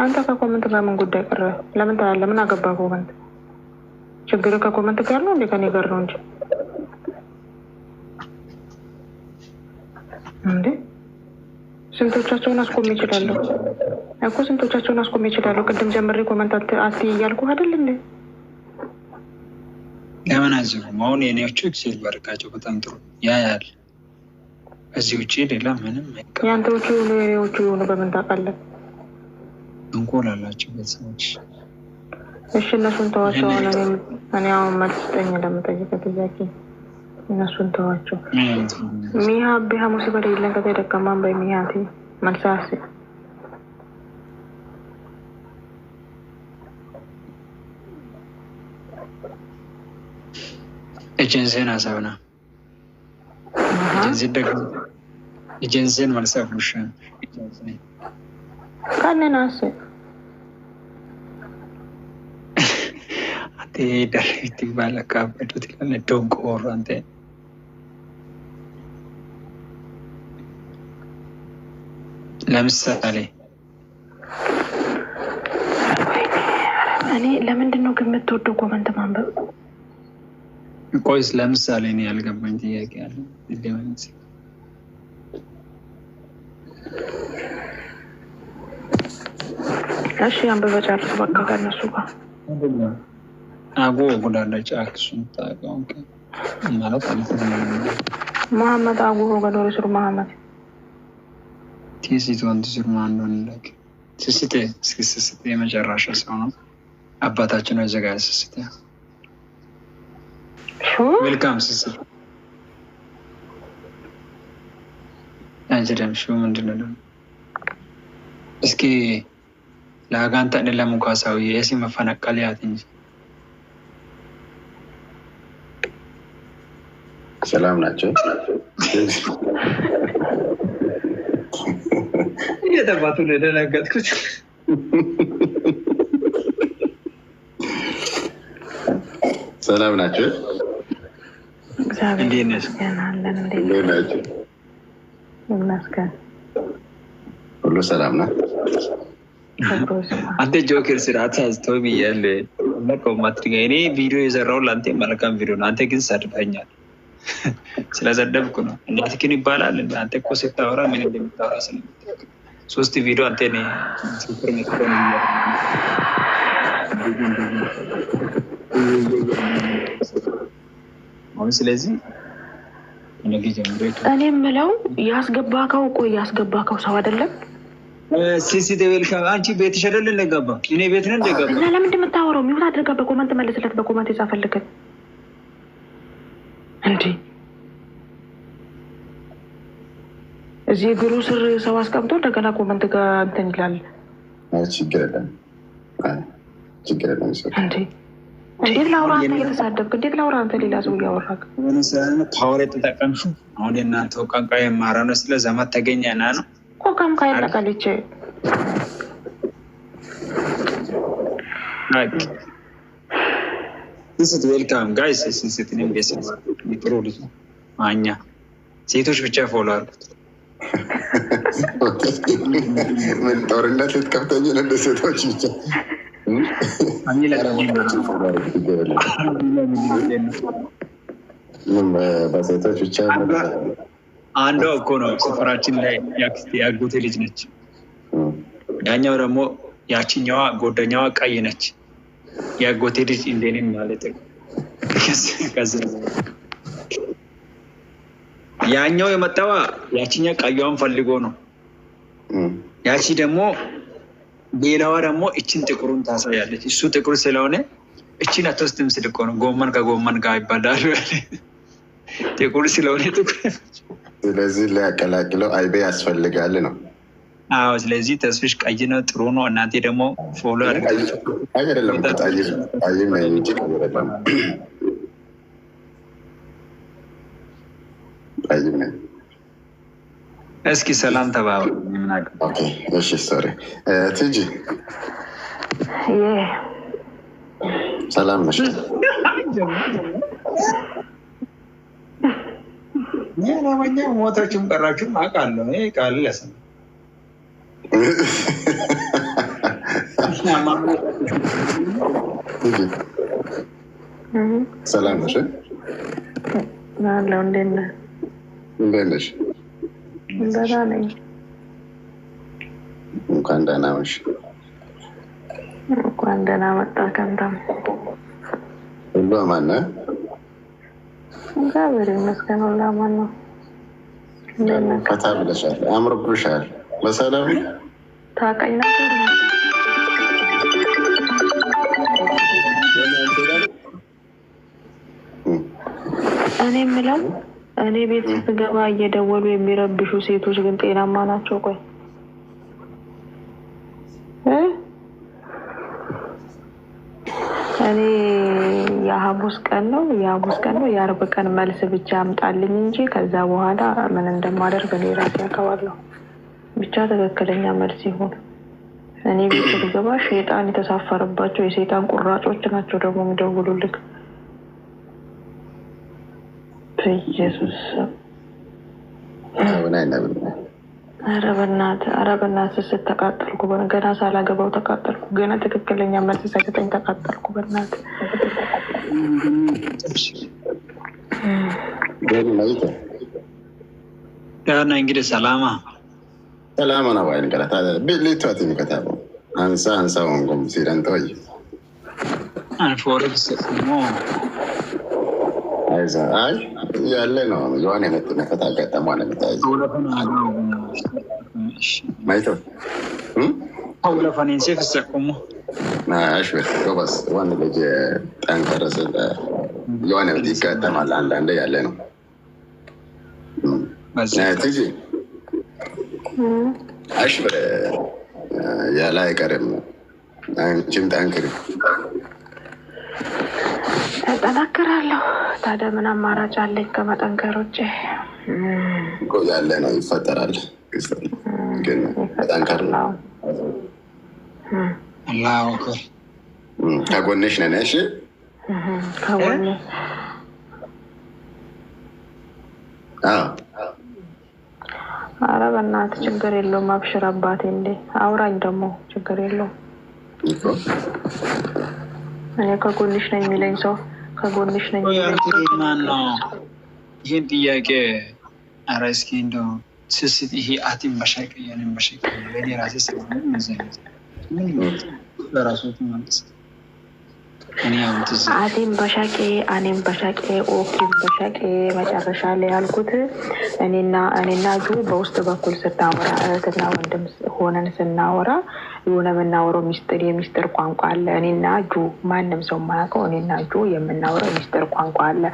አንተ ከኮመንት ጋር ምን ጉዳይ ቀረ? ለምን ታያለህ? ምን አገባ ኮመንት? ችግር ከኮመንት ጋር ነው እንዴ? ከኔ ጋር ነው እንጂ እንዴ። ስንቶቻቸውን አስቆም ይችላል? እኮ ስንቶቻቸውን አስቆም ይችላሉ? ቅድም ጀምሬ ኮመንት አትይ እያልኩ አይደል እንዴ? ለምን አዝሩም? አሁን የኔዎቹ ኤክሴል በርካቸው በጣም ጥሩ ያያል። ከዚህ ውጭ ሌላ ምንም አይቀርም። የአንተዎቹ የኔዎቹ የሆኑ በምን ታውቃለህ? እንቆል አላቸው ቤተሰቦች። እሺ እነሱን ተዋቸው። እኔ አሁን መልስ ስጠኝ ለምጠይቀው ጥያቄ እነሱን ተዋቸው። ሚሃ ቢሃ ሙሲበ የለን ከተደቀማን በሚሃቲ መልሳሴ ኤጀንሲን ሀሳብና ኤጀንሲን መልሳ ቡሻ ካነናሴ አንተ ዳይሬክት ባለካ በዱት ይላል ዶንቆ ወራንተ ለምሳሌ እኔ ለምንድን ነው ግን የምትወደው ኮመንት ማንበብ? ቆይስ ለምሳሌ እኔ ያልገባኝ ጥያቄ አለ። እንደማንስ እሺ አንብበ ጨርስ በቃ ከእነሱ ጋር አጎ ጉዳለች አክሱን ታውቀው ማለት መሐመድ አጎ ገዶሪ ሱር መሐመድ ቲሲት ወንድ ሱር ማንዶን ለክ ስስቴ ስስቴ የመጨረሻ ሰው ነው። አባታችን ነው ዘጋይ ስስቴ ዌልካም ስስቴ አንጀደም ሹ ምንድነው? እስኪ ለአጋንታ ለሙካሳዊ የሲ መፈናቀል ያት እንጂ ሰላም ናቸው። የተባቱ ለደነገጥኩት ሰላም ናቸው። እግዚአብሔር ናቸው። ይመስገን ሁሉ ሰላም ነው። አንተ ጆከር ስርዓት አስተው ብያለ ለቀው ማትሪጋ እኔ ቪዲዮ የሰራው ለአንተ መልካም ቪዲዮ ነው። አንተ ግን ሰድበኛል። ስለዘደብኩ ነው። እናትክን ይባላል እንዴ? አንተ እኮ ስታወራ ምን እንደምታወራ ስለምታውቅ 3 ቪዲዮ አንተ ነህ ሱፐር መጥፎን አሁን ስለዚህ እነዚህ ጀምሮ እኔ የምለው ያስገባከው ሰው አይደለም። ሲሲቲቪ አንቺ ቤትሽ አይደል እንደገባ እኔ ቤት ነኝ እንደገባ እና ለምን እንደምታወራው ሚውት አድርጋ በኮመንት መልስለት። በኮመንት የጻፈልከን እንዴ እዚህ ግሩ ስር ሰው አስቀምጦ እንደገና ኮመንት ጋር እንትን ይላል። ችግር የለም እንዴ እንዴት ላውራ አንተ እየተሳደብክ እንዴት ላውራ አንተ ሌላ ሰው እያወራክ ፓወር የተጠቀምሹ አሁን እናንተ ቋንቋ የማራ ነው። ስለ ዘመት ተገኘና ነው ኮካም ካይለቀልች ሲሲት ዌልካም ጋይስ ሲሲት ነው ቤስ ጥሩ ልጅ ማኛ ሴቶች ብቻ ፎሎ አድርጉት። ምን ጦርነት ልትከፍተኝ ነው? እንደ ሴቶች ብቻ በሴቶች ብቻ አንዷ እኮ ነው ሰፈራችን ላይ ያጎቴ ልጅ ነች። ያኛው ደግሞ ያቺኛዋ ጎደኛዋ ቀይ ነች። ያጎቴ ልጅ እንደኔም ማለት ነው። ያኛው የመጣዋ ያቺኛ ቀይዋን ፈልጎ ነው። ያቺ ደግሞ ሌላዋ ደግሞ እችን ጥቁሩን ታሳያለች። እሱ ጥቁር ስለሆነ እችን አትወስድም ስል እኮ ነው። ጎመን ከጎመን ጋር ይባላል። ጥቁር ስለሆነ ጥቁር። ስለዚህ ሊያቀላቅለው አይቤ ያስፈልጋል ነው። አዎ፣ ስለዚህ ተስፍሽ ቀይ ነው፣ ጥሩ ነው። እናንተ ደግሞ ፎሎ አድርጋችሁ አይደለም አይም ነው እንጂ አይም ነው። እስኪ ሰላም ተባባሉ። ኦኬ እሺ፣ ሶሪ ቲጂ ሰላም ነሽ? ለማኛ ሞታችሁም ቀራችሁም አውቃለሁ። ይሄ ቃል ለሰማ ሰላም ነሽ? አለሁ። እንዴት ነህ? እንዴት ነሽ? ደህና ነኝ። እንኳን ደህና ነሽ። እንኳን ደህና መጣ። ከንተም ሁሉ አማን ነው? እግዚአብሔር ይመስገን ሁሉ አማን ነው። ፈታ ብለሻል፣ አምሮብሻል። በሰላም ታውቀኝ ነበር? እኔ የምለው እኔ ቤት ስትገባ እየደወሉ የሚረብሹ ሴቶች ግን ጤናማ ናቸው? ቆይ እኔ የሐሙስ ቀን ነው የአርብ ቀን መልስ ብቻ አምጣልኝ እንጂ ከዛ በኋላ ምን እንደማደርግ እኔ ራሴ አውቀዋለሁ። ብቻ ትክክለኛ መልስ ይሁን። እኔ ቤት ስትገባ ሸይጣን የተሳፈረባቸው የሰይጣን ቁራጮች ናቸው ደግሞ የሚደውሉልክ። ኢየሱስ ኧረ በእናትህ ስትተቃጠልኩ ገና ሳላገባው ተቃጠልኩ። ገና ትክክለኛ መልስ ሳይሰጠኝ ተቃጠልኩ። በእናትህ ያና እንግዲህ ሰላማ ነው ወይ እንቀራታ ቢሊቷት እንቀታው አንሳ ወንጎም ሲረንተው አንፎርስ ነው አይዛ አይ ያለ ነው የሆነ መጥነፈታ አጋጣሚ ነው የሚታየው ማይቶ አውላ ፈኔን ሲፈሰቁሙ አሽ ወስ ዋን ልጅ ጠንከረሰ የሆነ ይጋጠማል አንዳንዴ ያለ ነው ትጂ አሽ ያለ አይቀርም አንቺም ጠንክሪ እጠናክራለሁ። ታዲያ ምን አማራጭ አለኝ ከመጠንከር ውጭ? ያለ ነው ይፈጠራል። ግን ጠንከር ነው። አላሁ አክበር ከጎንሽ ነን። እሺ ከጎኔ ኧረ በእናትህ ችግር የለውም። አብሽር አባቴ። እንዴ አውራኝ ደግሞ ችግር የለውም። እኔ ከጎንሽ ነኝ የሚለኝ ሰው ከጎንሽ ነኝ ማን ነው? ይህን ጥያቄ ኧረ እስኪ እንደው ስስት ይሄ አቲም በሻቅ ያንን በሻቅ ለኔ ራሴ ስለሆነ መዘነት ምን ለራሱ ተመለስ አቲም በሻቄ እኔም በሻቄ ኦኬም በሻቄ መጨረሻ ላይ ያልኩት እኔና ጁ በውስጥ በኩል ስናወራ እህትና ወንድም ሆነን ስናወራ የሆነ የምናወራው የሚስጥር ቋንቋ አለ። እኔና ጁ ማንም ሰው የማያውቀው እኔና ጁ የምናወራው የሚስጥር ቋንቋ አለ።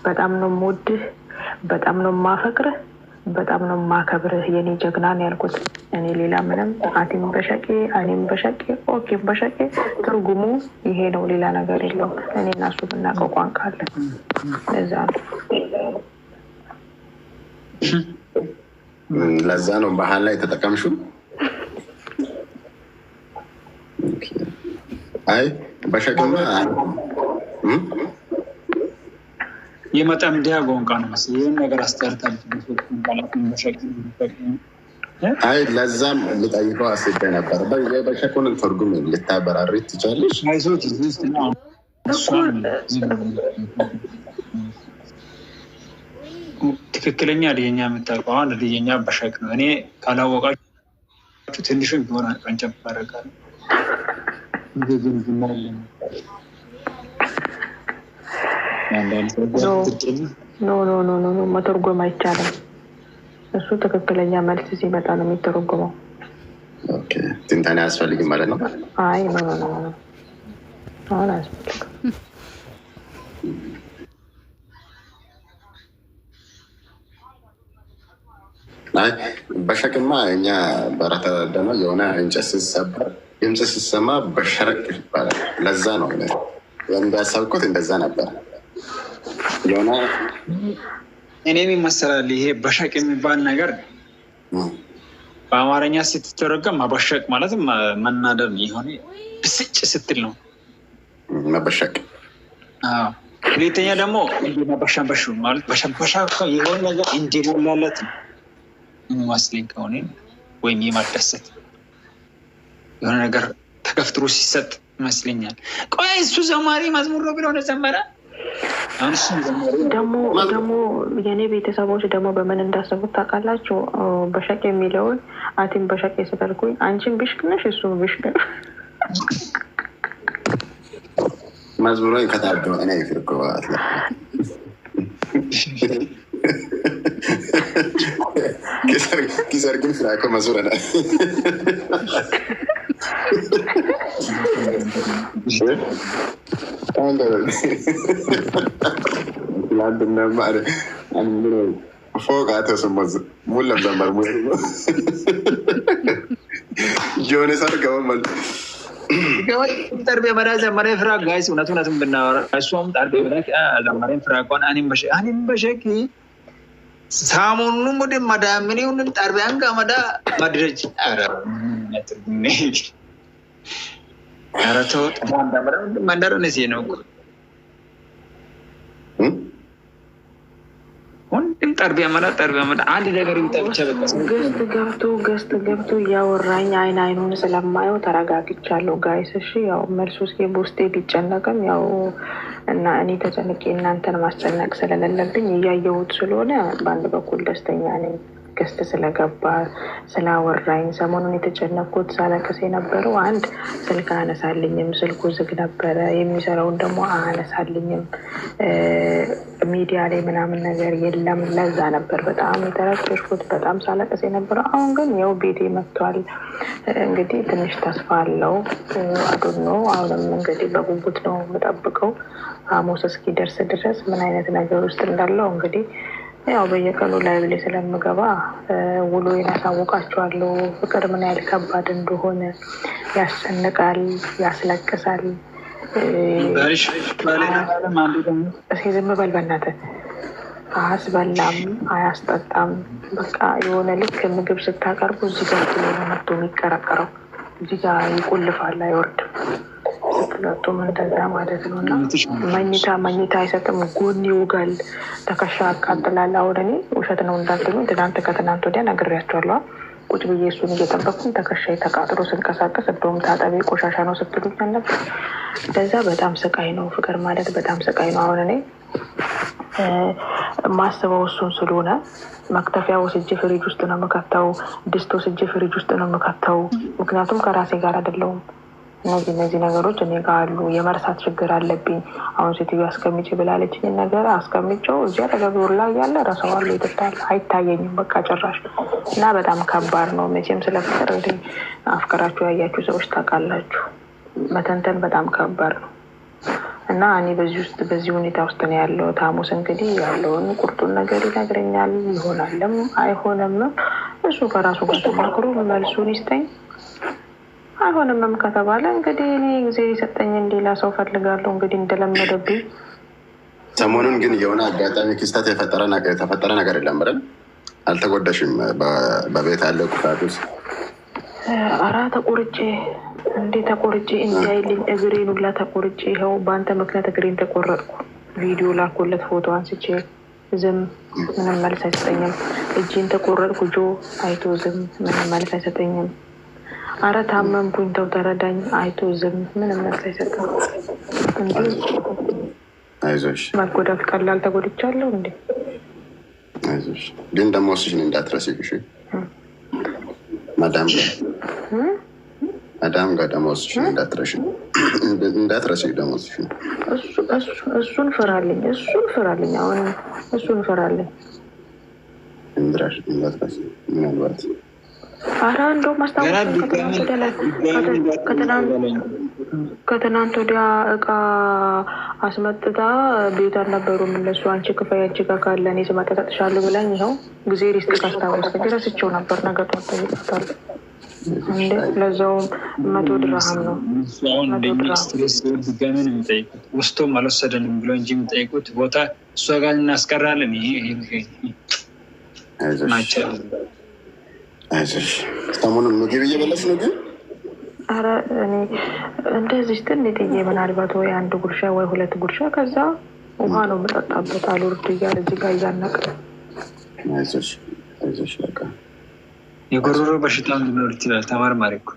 በጣም ነው የምወድህ፣ በጣም ነው የማፈቅርህ፣ በጣም ነው የማከብርህ የኔ ጀግና ነው ያልኩት። እኔ ሌላ ምንም አቲም በሻቄ እኔም በሻቄ ኦኬም በሻቄ ትርጉሙ ይሄ ነው፣ ሌላ ነገር የለውም። እኔና እሱ የምናውቀው ቋንቋ አለ። ለዛ ነው ባህል ላይ ተጠቀምሽው። አይ በሻቄማ የመጣም ዲያጎን ቃል ነው ይሄን ነገር አስተርታል። አይ ለዛም ልጠይቀው አስቤ ነበር። በሻቁን ትርጉም ልታበራሪ ትችላለሽ? አይዞት ነው ትክክለኛ ልየኛ የምታውቀው አንድ ልየኛ በሻቅ ነው። እኔ ካላወቃችሁ ትንሹን ቢሆን ቀንጨብ አደርጋለሁ። ኖ መተርጎም አይቻልም። እሱ ትክክለኛ መልስ ሲመጣ ነው የሚተረጎመው። ትንታኔ አያስፈልግም ማለት ነው? አይ ኖ አሁን አያስፈልግም። አይ በሸክማ እኛ በረታ ደግሞ የሆነ እንጨት ሲሰበር ድምፅ ሲሰማ በሸረቅ ይባላል። ለዛ ነው እንዳሰብኩት እንደዛ ነበር። የሆነ እኔም ይመሰላል ይሄ በሸቅ የሚባል ነገር በአማርኛ ስትተረጎም መበሸቅ ማለት መናደር የሆነ ብስጭ ስትል ነው መበሸቅ። ሁለተኛ ደግሞ መበሻበሹ ማለት በሸበሻ የሆነ ነገር እንዲሞላለት ነው የሚመስለኝ ከሆነ ወይም የማደሰት የሆነ ነገር ተከፍትሮ ሲሰጥ ይመስለኛል። ቆይ እሱ ዘማሪ መዝሙር ነው ብለው ዘመረ ደግሞ የኔ ቤተሰቦች ደግሞ በምን እንዳሰቡት ታውቃላችሁ? በሸቅ የሚለውን አቲም በሸቅ ስደርጉኝ አንቺን ብሽቅ ነሽ እሱ ብሽቅ መዝሙሮ ከታደው እኔ ይፍርኩባት ኪሰርግን ፍራኮ መዝሙረና ፎቃተ ስሞዝ ሙለም ዘንበር ሙሉ ጆኔ ሳርገበመል ጠርቤ መዳ ዘመሬ ፍራቅ ጋይስ እውነቱን ብናወራ እሷም ጠርቤ መዳ ዘመሬ ፍራቋን አኒም በሸኪ ሳሙኑም ወደ መዳምኔውን ጠርቤያን ጋመዳ መድረጅ አረተው ተማንዳመራ መንደረነ ሲነው ሁንድም ጠርቤያ መዳ አንድ ነገር ይጣብቻ በቃ ገስት ገብቶ ያወራኝ አይኑን ስለማየው ተረጋግቻለሁ ጋይስ። እሺ ያው መልሱ እስኪ በውስጤ ቢጨነቅም ያው እና እኔ ተጨንቄ እናንተን ማስጨነቅ ስለሌለብኝ እያየሁት ስለሆነ በአንድ በኩል ደስተኛ ነኝ። ገስት ስለገባ ስላወራኝ ሰሞኑን የተጨነቅኩት ሳለቅስ የነበረው አንድ ስልክ አነሳልኝም፣ ስልኩ ዝግ ነበረ፣ የሚሰራውን ደግሞ አነሳልኝም፣ ሚዲያ ላይ ምናምን ነገር የለም። ለዛ ነበር በጣም የተረበሽኩት፣ በጣም ሳለቅስ የነበረው። አሁን ግን ያው ቤቴ መጥቷል። እንግዲህ ትንሽ ተስፋ አለው አዶኖ። አሁንም እንግዲህ በጉጉት ነው የምጠብቀው ሐሙስ እስኪደርስ ድረስ ምን አይነት ነገር ውስጥ እንዳለው እንግዲህ ያው በየቀኑ ላይቭ ላይ ስለምገባ ውሎ ያሳውቃቸዋለሁ። ፍቅር ምን ያህል ከባድ እንደሆነ ያስጨንቃል፣ ያስለቅሳል። እስኪ ዝም በል በእናትህ። አያስበላም፣ አያስጠጣም። በቃ የሆነ ልክ ምግብ ስታቀርቡ እዚህ ጋር ስለሆነ መጥቶ የሚቀረቀረው እዚህ ጋር ይቆልፋል፣ አይወርድም። ስትለጡም እንደዛ ማለት ነው። እና መኝታ አይሰጥም፣ ጎን ይውጋል፣ ተከሻ ያቃጥላል። አሁን እኔ ውሸት ነው እንዳትሉ ከትናንት ወዲያ ነግሬያቸዋለሁ። ቁጭ ብዬ እሱን እየጠበኩኝ ተከሻ ተቃጥሎ ስንቀሳቀስ እንደውም ታጠቢ ቆሻሻ ነው ስትሉኝ አልነበር? እንደዛ በጣም ስቃይ ነው። ፍቅር ማለት በጣም ስቃይ ነው። አሁን እኔ ማስበው እሱን ስለሆነ መክተፊያ ወስጄ ፍሪጅ ውስጥ ነው የምከተው፣ ድስት ወስጄ ፍሪጅ ውስጥ ነው የምከተው። ምክንያቱም ከራሴ ጋር አይደለሁም። እነዚህ ነገሮች እኔ ጋር አሉ። የመርሳት ችግር አለብኝ። አሁን ሴትዮ አስቀምጪ ብላለችኝ ነገር አስቀምጬው እዚያ ተገቢር ላይ ያለ ረሰዋሉ ይጥታል፣ አይታየኝም በቃ ጭራሽ። እና በጣም ከባድ ነው። መቼም ስለ ፍቅር አፍቅራችሁ ያያችሁ ሰዎች ታውቃላችሁ፣ መተንተን በጣም ከባድ ነው። እና እኔ በዚህ ሁኔታ ውስጥ ነው ያለው። ሐሙስ እንግዲህ ያለውን ቁርጡን ነገር ይነግረኛል። ይሆናልም አይሆንም እሱ ከራሱ ጋር ተማክሮ መልሱን ይስጠኝ። አይሆንም ከተባለ እንግዲህ እኔ ጊዜ የሰጠኝን ሌላ ሰው ፈልጋለሁ። እንግዲህ እንደለመደብኝ ሰሞኑን ግን የሆነ አጋጣሚ ክስተት የተፈጠረ ነገር የለም አይደል? አልተጎዳሽም? በቤት ያለው ቁጣት ውስጥ አራ ተቆርጬ እንዲያይልኝ እግሬን ሁላ ተቆርጬ ይኸው በአንተ ምክንያት እግሬን ተቆረጥኩ። ቪዲዮ ላኮለት ፎቶ አንስቼ ዝም፣ ምንም መልስ አይሰጠኝም። እጄን ተቆረጥኩ ጆ አይቶ ዝም፣ ምንም መልስ አይሰጠኝም። አረ ታመምኩኝ ተው ተረዳኝ አይቶ ዝም፣ ምንም መልስ አይሰጠም። እንዴ አይዞሽ፣ መጎዳት ቀላል ተጎድቻለሁ እንዴ? አይዞሽ። ግን ደግሞ እሱሽን እንዳትረሺ እሺ? ማዳም ጋር ደግሞ እሱሽን እንዳትረሺ ደግሞ እሱሽን እሱን ፍራልኝ። አሁን እሱን ፍራልኝ። እንድራሽ እንዳትረሺ ምናልባት አራ እንደው ማስታወስ ከትናንት ወዲያ እቃ አስመጥታ ቤት አልነበሩም እነሱ። አንቺ ክፈያች ጋር ካለ እኔ ስመጣ እሰጥሻለሁ ብላኝ ይኸው ጊዜ ሪስክ ካስታወስ ረስቼው ነበር። ነገ ጠዋት እጠይቃታለሁ። እንዴ ለዛውም 100 ድርሃም ነው። ድጋሜን የሚጠይቁት ውስጡም አልወሰደንም ብሎ እንጂ የሚጠይቁት ቦታ እሷ ጋር እናስቀራለን። ናቸው። አይዞሽ። ሰሞኑን ምግብ እየበላሽ ነው ግን? አረ እኔ እንደዚህ ትንጥዬ ምናልባት ወይ 1 ጉርሻ ወይ 2 ጉርሻ፣ ከዛ ውሃ ነው የምጠጣበት። አልወርድ እያለ እዚህ ጋር እያነቀ። አይዞሽ በቃ የጉሮሮ በሽታ ሊኖር ይችላል። ተመርማሪ እኮ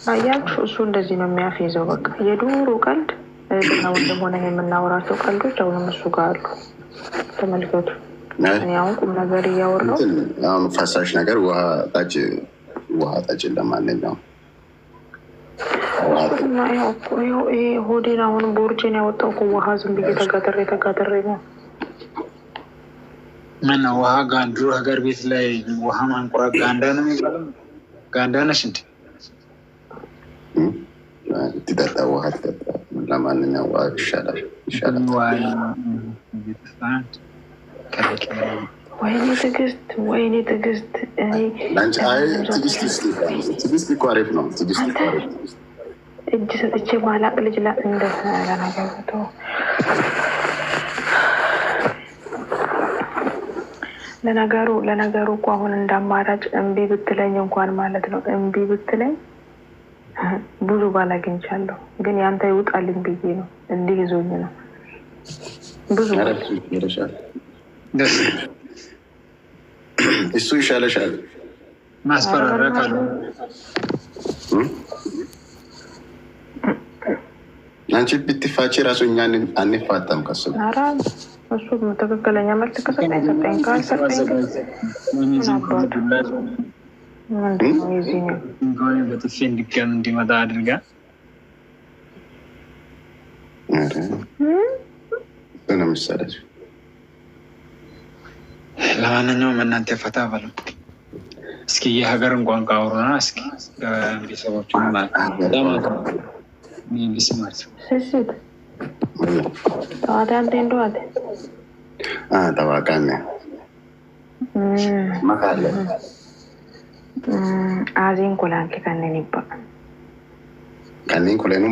አያችሁ፣ እሱ እንደዚህ ነው የሚያፌዘው። በቃ የዱሮ ቀልድ እህትና ወንድም ሆነን የምናወራቸው ቀልዶች አሁንም እሱ ጋር አሉ። ተመልከቱ። እኔ አሁን ቁም ነገር እያወራሁ አሁን ፈሳሽ ነገር ውሃ ጠጭ ለማንኛውም ይሄ ሆዴን አሁን ቦርጬን ያወጣው እኮ ውሃ ዝም ብዬ ተጋደሬ ነው። ምን ውሃ ጋንድሮ ሀገር ቤት ላይ ውሃ ማንቁራት ጋንዳ ነው የሚባለው። ጋንዳ ነሽ እንዴ? ትጠጣ ውሃ ትጠጣ። ለማንኛውም ውሃ ይሻላል። ወይኔ ትዕግስት ትዕግስት እኮ አሪፍ ነው። እጅ ሰጥቼ ማላቅ ልጅ ለነገሩት ለነገሩ እኮ አሁን እንዳማራጭ እምቢ ብትለኝ እንኳን ማለት ነው እምቢ ብትለኝ ብዙ ባላግኝቻለሁ፣ ግን ያንተ ይውጣልኝ ብዬ ነው። እንዲህ ይዞኝ ነው ብዙ እሱ ይሻለሻል። ማስፈራራት አለ። አንቺ ብትፋቺ ራሱ እኛን አንፋታም ከሱ። ኧረ እሱ ትክክለኛ መልስ ከሰጠኝ ሰጠኝ፣ ካልሰጠኝ በጥፊ እንዲገም እንዲመጣ አድርጋ ነው ምሳሌ። ለማንኛውም እናንተ ፈታ በሉ እስኪ፣ የሀገርን ቋንቋ አውሩና እስኪ ቤተሰቦች ቢስማቸው ስስት ታዲያ እንደዋለ ተዋቃነ መካለ አዚን ኮላንኬ ከነን ይባ ከነን ኮላኑ